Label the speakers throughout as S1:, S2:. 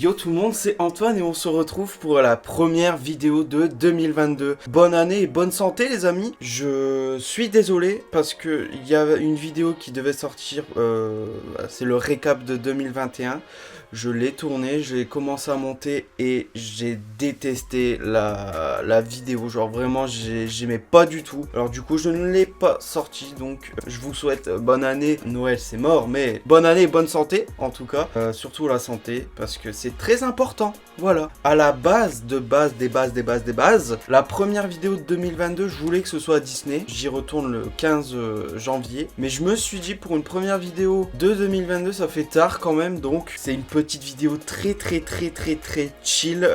S1: Yo tout le monde, c'est Antoine et on se retrouve pour la première vidéo de 2022. Bonne année et bonne santé les amis. Je suis désolé parce que il y a une vidéo qui devait sortir, c'est le récap de 2021. Je l'ai tourné, j'ai commencé à monter et j'ai détesté la vidéo. Genre vraiment, j'aimais pas du tout. Alors du coup, je ne l'ai pas sorti. Donc je vous souhaite bonne année. Noël c'est mort, mais bonne année et bonne santé en tout cas. Surtout la santé parce que c'est très important. Voilà. À la base des bases, la première vidéo de 2022, je voulais que ce soit Disney. J'y retourne le 15 janvier. Mais je me suis dit pour une première vidéo de 2022, ça fait tard quand même. Donc c'est une petite vidéo très chill.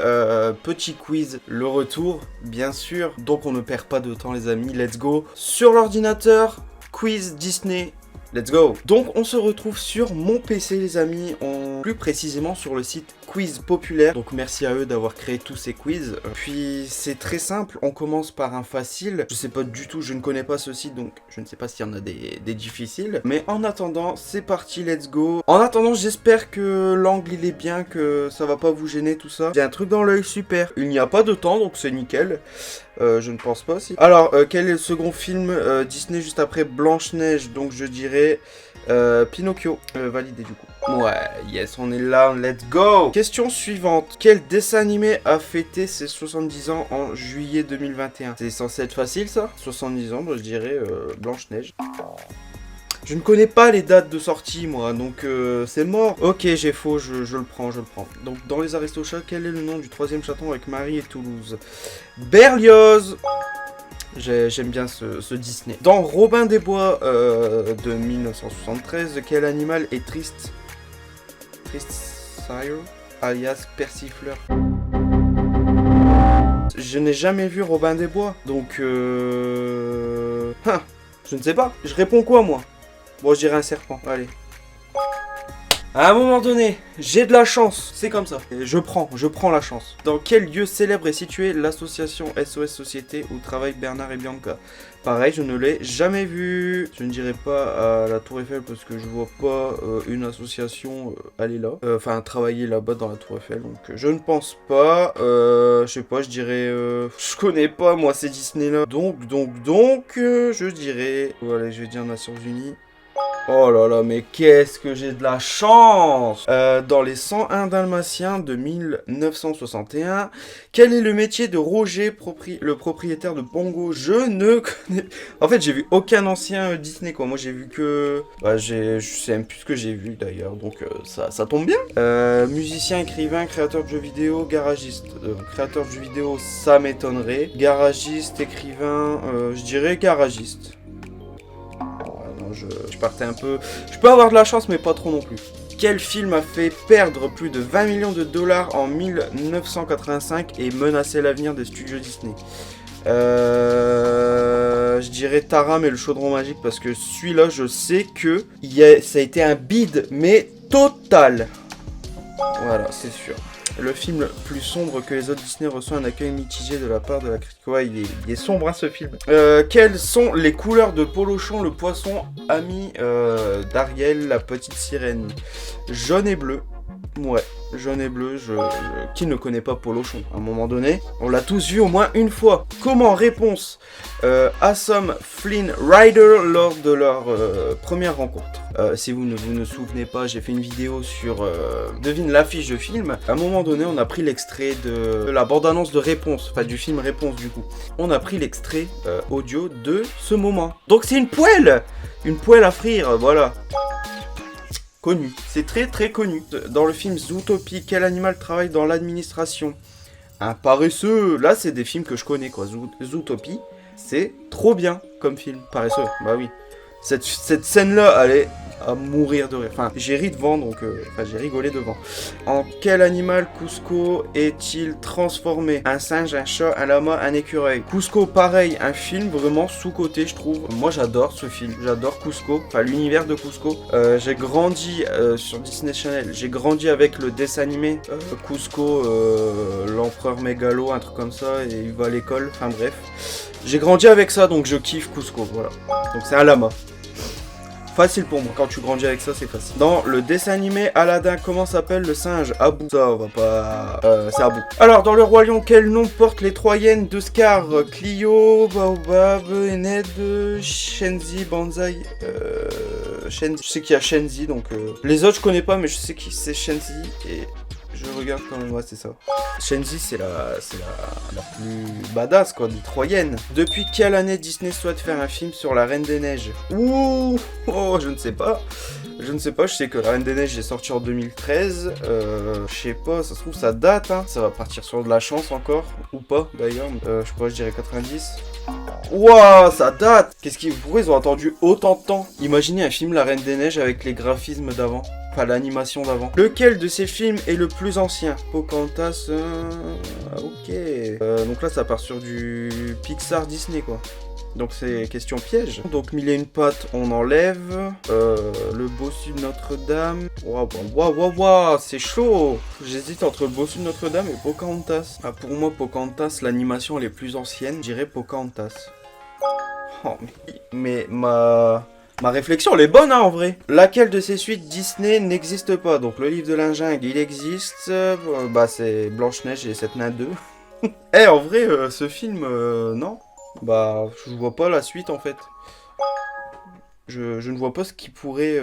S1: Petit quiz, le retour, bien sûr. Donc on ne perd pas de temps les amis. Let's go. Sur l'ordinateur, quiz Disney. Let's go. Donc on se retrouve sur mon PC les amis, plus précisément sur le site Quiz Populaire. Donc merci à eux d'avoir créé tous ces quiz. Puis c'est très simple, on commence par un facile. Je sais pas du tout, je ne connais pas ce site donc je ne sais pas s'il y en a des difficiles. Mais en attendant, c'est parti, let's go. En attendant, j'espère que l'angle il est bien, que ça va pas vous gêner tout ça. J'ai un truc dans l'œil, super. Il n'y a pas de temps donc c'est nickel. Je ne pense pas si. Alors, quel est le second film Disney juste après Blanche-Neige? Donc je dirais Pinocchio. Validé du coup. Ouais, yes, on est là, let's go. Question suivante. Quel dessin animé a fêté ses 70 ans en juillet 2021? C'est censé être facile ça? 70 ans, bah, je dirais Blanche-Neige. Je ne connais pas les dates de sortie moi, donc c'est mort. Ok, j'ai faux, je le prends. Donc dans les Aristochats, quel est le nom du troisième chaton avec Marie et Toulouse? Berlioz. J'aime bien ce Disney. Dans Robin des Bois de 1973, quel animal est triste? Sire, alias Persifleur. Je n'ai jamais vu Robin des Bois, donc je ne sais pas. Je réponds quoi moi? Bon, je dirais un serpent, allez. À un moment donné, j'ai de la chance, c'est comme ça. Et je prends la chance. Dans quel lieu célèbre est située l'association SOS Société où travaillent Bernard et Bianca? Pareil, je ne l'ai jamais vu. Je ne dirais pas à la Tour Eiffel parce que je vois pas une association aller là. Enfin, travailler là-bas dans la Tour Eiffel. Donc, je ne pense pas. Je sais pas, je dirais... je connais pas, moi, ces Disney-là. Donc, je dirais... Allez, je vais dire Nations Unies. Oh là là, mais qu'est-ce que j'ai de la chance! Dans les 101 Dalmatiens de 1961, quel est le métier de Roger, le propriétaire de Pongo? Je ne connais... En fait, j'ai vu aucun ancien Disney, quoi. Moi, j'ai vu que... Bah, je sais même plus ce que j'ai vu, d'ailleurs, donc ça tombe bien. Musicien, écrivain, créateur de jeux vidéo, garagiste. Créateur de jeux vidéo, ça m'étonnerait. Garagiste, écrivain, je dirais garagiste. Je partais un peu... Je peux avoir de la chance, mais pas trop non plus. Quel film a fait perdre plus de 20 millions de dollars en 1985 et menacé l'avenir des studios Disney? Je dirais Taram et le chaudron magique parce que celui-là, je sais que ça a été un bide, mais total. Voilà, c'est sûr. Le film plus sombre que les autres Disney reçoit un accueil mitigé de la part de la critique. Ouais, il est sombre hein, ce film. Quelles sont les couleurs de Polochon, le poisson ami d'Ariel, la petite sirène? Jaune et bleu. Ouais, jaune et bleu, qui ne connaît pas Polochon? À un moment donné, on l'a tous vu au moins une fois. Comment? Réponse. Assom, Flynn, Ryder lors de leur première rencontre. Si vous ne souvenez pas, j'ai fait une vidéo sur devine l'affiche de film. À un moment donné, on a pris l'extrait de la bande-annonce de Réponse, enfin du film Réponse du coup. On a pris l'extrait audio de ce moment. Donc c'est une poêle à frire, voilà. Connu, c'est très connu. Dans le film Zootopie, quel animal travaille dans l'administration? Un paresseux. Là, c'est des films que je connais, quoi. Zootopie, c'est trop bien comme film. Paresseux, bah oui. Cette scène-là, elle est à mourir de rire. Enfin, j'ai ri devant, donc... j'ai rigolé devant. En quel animal Cusco est-il transformé? Un singe, un chat, un lama, un écureuil. Cusco, pareil, un film vraiment sous-coté, je trouve. Moi, j'adore ce film. J'adore Cusco. Enfin, l'univers de Cusco. J'ai grandi sur Disney Channel. J'ai grandi avec le dessin animé Cusco, l'empereur mégalo, un truc comme ça, et il va à l'école. Enfin, bref. J'ai grandi avec ça, donc je kiffe Cusco, voilà. Donc c'est un lama. Facile pour moi, quand tu grandis avec ça, c'est facile. Dans le dessin animé Aladdin, comment s'appelle le singe? Abu. Ça, on va pas... c'est Abu. Alors, dans le Roi Lion, quel nom portent les 3 hyènes de Scar? Clio, Baobab, Ened, Shenzi, Banzai... Shenzi. Je sais qu'il y a Shenzi, donc... Les autres, je connais pas, mais je sais qui c'est Shenzi, et... Je regarde quand même, ouais, c'est ça. Shenzi, c'est la plus badass, quoi, des 3 hyènes. Depuis quelle année Disney souhaite faire un film sur la Reine des Neiges? Ouh, oh, je ne sais pas. Je ne sais pas, je sais que la Reine des Neiges est sortie en 2013. Je sais pas, ça se trouve, ça date, hein. Ça va partir sur de la chance encore, ou pas, d'ailleurs. Je sais pas, je dirais 90. Ouah, ça date. Pourquoi ils ont attendu autant de temps? Imaginez un film La Reine des Neiges avec les graphismes d'avant. Enfin, l'animation d'avant. Lequel de ces films est le plus ancien? Pocahontas... ok. Donc là, ça part sur du Pixar Disney, quoi. Donc c'est question piège. Donc 1001 pattes, on enlève. Le bossu de Notre-Dame. Waouh, c'est chaud. J'hésite entre le bossu de Notre-Dame et Pocahontas. Ah, pour moi, Pocahontas, l'animation elle est plus ancienne. Je dirais Pocahontas. Oh, mais ma réflexion, elle est bonne, hein, en vrai. Laquelle de ces suites Disney n'existe pas? Donc, le livre de la jungle, il existe. Bah, c'est Blanche-Neige et les 7 nains 2. Eh, en vrai, ce film, non. Bah, je vois pas la suite, en fait. Je ne vois pas ce qu'il pourrait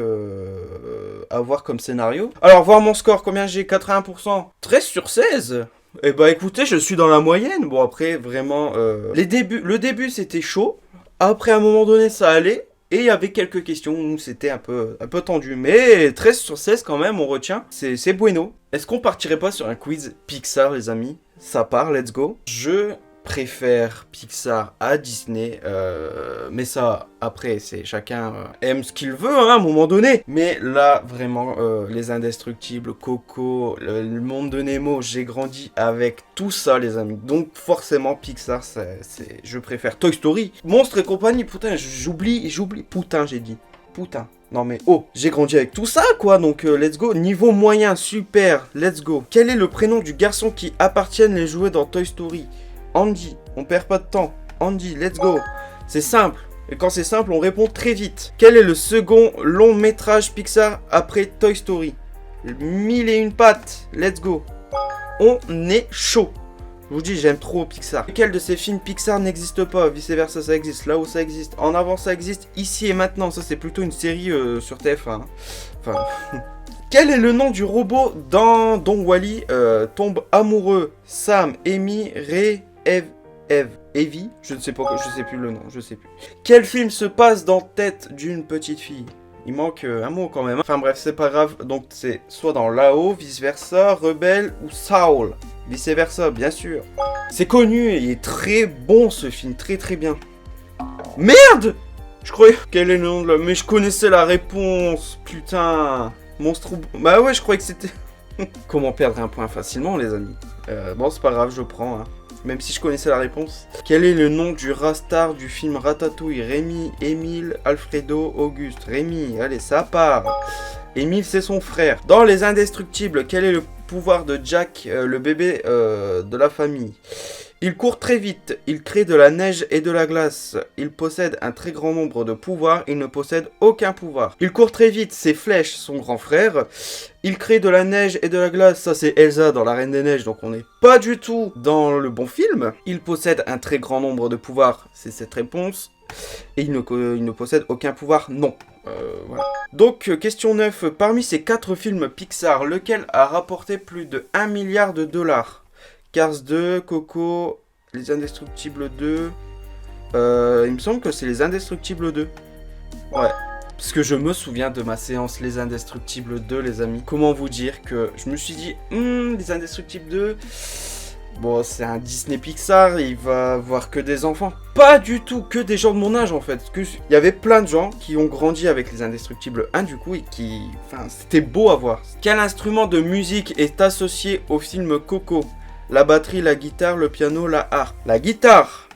S1: avoir comme scénario. Alors, voir mon score, combien j'ai? 81%. 13 sur 16. Eh bah, écoutez, je suis dans la moyenne. Bon, après, vraiment... le début, c'était chaud. Après, à un moment donné, ça allait. Et il y avait quelques questions où c'était un peu tendu. Mais 13 sur 16 quand même, on retient. C'est bueno. Est-ce qu'on partirait pas sur un quiz Pixar, les amis? Ça part, let's go. Je préfère Pixar à Disney. Mais ça, après, c'est chacun aime ce qu'il veut, hein, à un moment donné. Mais là, vraiment, les Indestructibles, Coco, le monde de Nemo, j'ai grandi avec tout ça, les amis. Donc, forcément, Pixar, je préfère Toy Story. Monstres et compagnie, putain, j'oublie, putain, j'ai dit. Putain. Non mais, oh, j'ai grandi avec tout ça, quoi, donc let's go. Niveau moyen, super, let's go. Quel est le prénom du garçon qui appartiennent les jouets dans Toy Story? Andy, on perd pas de temps. Andy, let's go. C'est simple. Et quand c'est simple, on répond très vite. Quel est le second long métrage Pixar après Toy Story? 1001 pattes, let's go. On est chaud. Je vous dis, j'aime trop Pixar. Lequel de ces films Pixar n'existe pas? Vice versa, ça existe. Là où ça existe. En avant, ça existe. Ici et maintenant. Ça, c'est plutôt une série sur TF1. Enfin... Quel est le nom du robot dont Wall-E tombe amoureux? Sam, Amy, Ray, Evie? Je ne sais pas, je sais plus le nom, je sais plus. Quel film se passe dans la tête d'une petite fille? Il manque un mot quand même. Enfin bref, c'est pas grave. Donc c'est soit dans Lao, vice versa, Rebelle ou Saul. Vice versa, bien sûr. C'est connu, il est très bon ce film, très très bien. Merde! Je croyais... Quel est le nom de la... Mais je connaissais la réponse, putain. Monstre ou... Bah ouais, je croyais que c'était... Comment perdre un point facilement, les amis? Bon, c'est pas grave, je prends, hein. Même si je connaissais la réponse. Quel est le nom du Rastar du film Ratatouille? Rémi, Émile, Alfredo, Auguste. Rémi, allez, ça part. Émile, c'est son frère. Dans Les Indestructibles, quel est le pouvoir de Jack, le bébé de la famille? Il court très vite, il crée de la neige et de la glace. Il possède un très grand nombre de pouvoirs, il ne possède aucun pouvoir. Il court très vite, c'est Flèche, son grand frère. Il crée de la neige et de la glace, ça c'est Elsa dans La Reine des Neiges, donc on n'est pas du tout dans le bon film. Il possède un très grand nombre de pouvoirs, c'est cette réponse. Et il ne possède aucun pouvoir, non. Voilà. Donc, question 9. Parmi ces 4 films Pixar, lequel a rapporté plus de 1 milliard de dollars? Cars 2, Coco, Les Indestructibles 2. Il me semble que c'est Les Indestructibles 2. Ouais. Parce que je me souviens de ma séance Les Indestructibles 2, les amis. Comment vous dire que je me suis dit, Les Indestructibles 2... Bon, c'est un Disney Pixar, il va voir que des enfants. Pas du tout, que des gens de mon âge en fait. Il y avait plein de gens qui ont grandi avec Les Indestructibles 1 du coup et qui... Enfin, c'était beau à voir. Quel instrument de musique est associé au film Coco? La batterie, la guitare, le piano, la harpe. La guitare!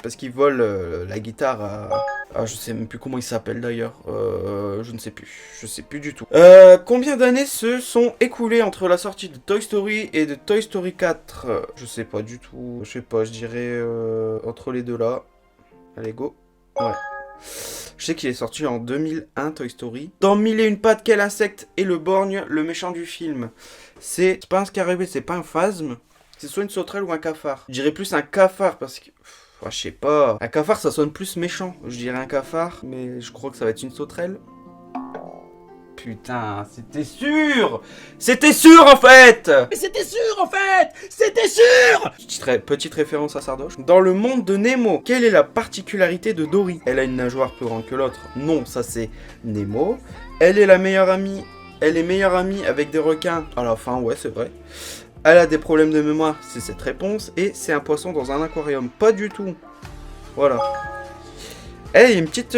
S1: Parce qu'ils volent la guitare à... Ah, je sais même plus comment il s'appelle d'ailleurs. Je ne sais plus. Je sais plus du tout. Combien d'années se sont écoulées entre la sortie de Toy Story et de Toy Story 4? Je sais pas du tout. Je sais pas, je dirais entre les deux là. Allez, go. Ouais. Je sais qu'il est sorti en 2001, Toy Story. Dans Mille et une pattes, quel insecte est le borgne, le méchant du film? C'est pas un scarabée, c'est pas un phasme. C'est soit une sauterelle ou un cafard. Je dirais plus un cafard parce que... je sais pas. Un cafard, ça sonne plus méchant. Je dirais un cafard, mais je crois que ça va être une sauterelle. Putain, c'était sûr! C'était sûr en fait! Mais c'était sûr en fait! C'était sûr! Petite référence à Sardoche. Dans le monde de Nemo, quelle est la particularité de Dory? Elle a une nageoire plus grande que l'autre. Non, ça c'est Nemo. Elle est la meilleure amie. Elle est meilleure amie avec des requins. À la fin, ouais, c'est vrai. Elle a des problèmes de mémoire, c'est cette réponse. Et c'est un poisson dans un aquarium. Pas du tout. Voilà. Eh, il y a une petite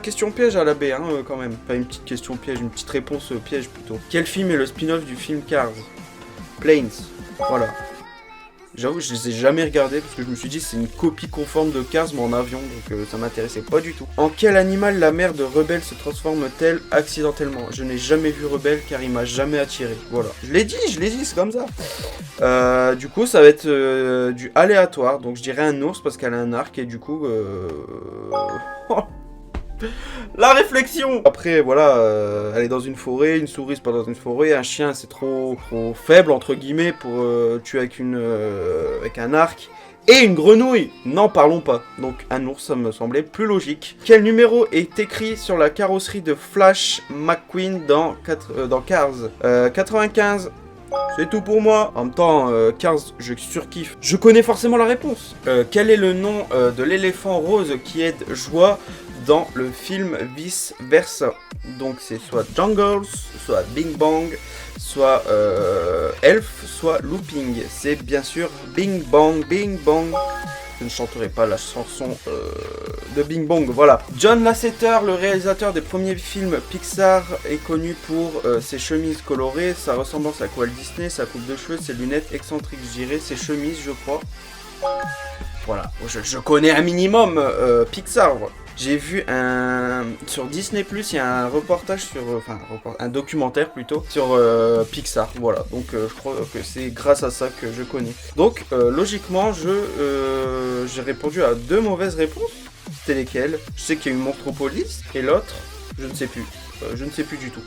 S1: question piège à la baie, hein, quand même. Pas une petite question piège, une petite réponse piège plutôt. Quel film est le spin-off du film Cars? Planes. Voilà. J'avoue, je les ai jamais regardés parce que je me suis dit c'est une copie conforme de Cars mais en avion, donc ça m'intéressait pas du tout. En quel animal la mère de Rebelle se transforme-t-elle accidentellement? Je n'ai jamais vu Rebelle car il m'a jamais attiré. Voilà. Je l'ai dit, c'est comme ça. Du coup, ça va être du aléatoire, donc je dirais un ours parce qu'elle a un arc et du coup... La réflexion. Après voilà, elle est dans une forêt, une souris c'est pas dans une forêt, un chien c'est trop faible entre guillemets pour tuer avec un arc. Et une grenouille, n'en parlons pas. Donc un ours ça me semblait plus logique. Quel numéro est écrit sur la carrosserie de Flash McQueen dans Cars? 95. C'est tout pour moi. En même temps, Cars, je surkiffe. Je connais forcément la réponse. Quel est le nom de l'éléphant rose qui aide Joie dans le film Vice Versa? Donc c'est soit Jungles, soit Bing Bang, soit Elf, soit Looping. C'est bien sûr Bing Bang, Bing Bang. Je ne chanterai pas la chanson de Bing Bong, voilà. John Lasseter, le réalisateur des premiers films Pixar, est connu pour ses chemises colorées, sa ressemblance à Walt Disney, sa coupe de cheveux, ses lunettes excentriques, je dirais, ses chemises, je crois. Voilà, je connais un minimum Pixar. J'ai vu sur Disney+, il y a un reportage sur... un documentaire plutôt, sur Pixar, voilà. Donc je crois que c'est grâce à ça que je connais. Donc logiquement, j'ai répondu à 2 mauvaises réponses. C'était lesquelles? Je sais qu'il y a eu Monstropolis, et l'autre, je ne sais plus. Je ne sais plus du tout.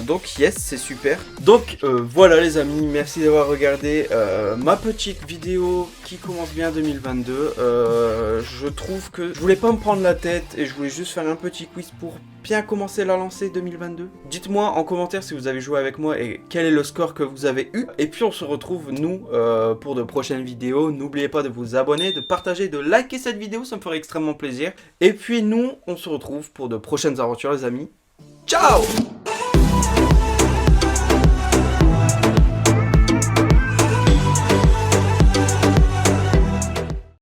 S1: Donc yes, c'est super. Donc voilà les amis, merci d'avoir regardé ma petite vidéo qui commence bien 2022. Je trouve que je voulais pas me prendre la tête et je voulais juste faire un petit quiz pour bien commencer la lancée 2022. Dites-moi en commentaire si vous avez joué avec moi et quel est le score que vous avez eu. Et puis on se retrouve nous pour de prochaines vidéos. N'oubliez pas de vous abonner, de partager, de liker cette vidéo, ça me ferait extrêmement plaisir. Et puis nous, on se retrouve pour de prochaines aventures les amis. Ciao!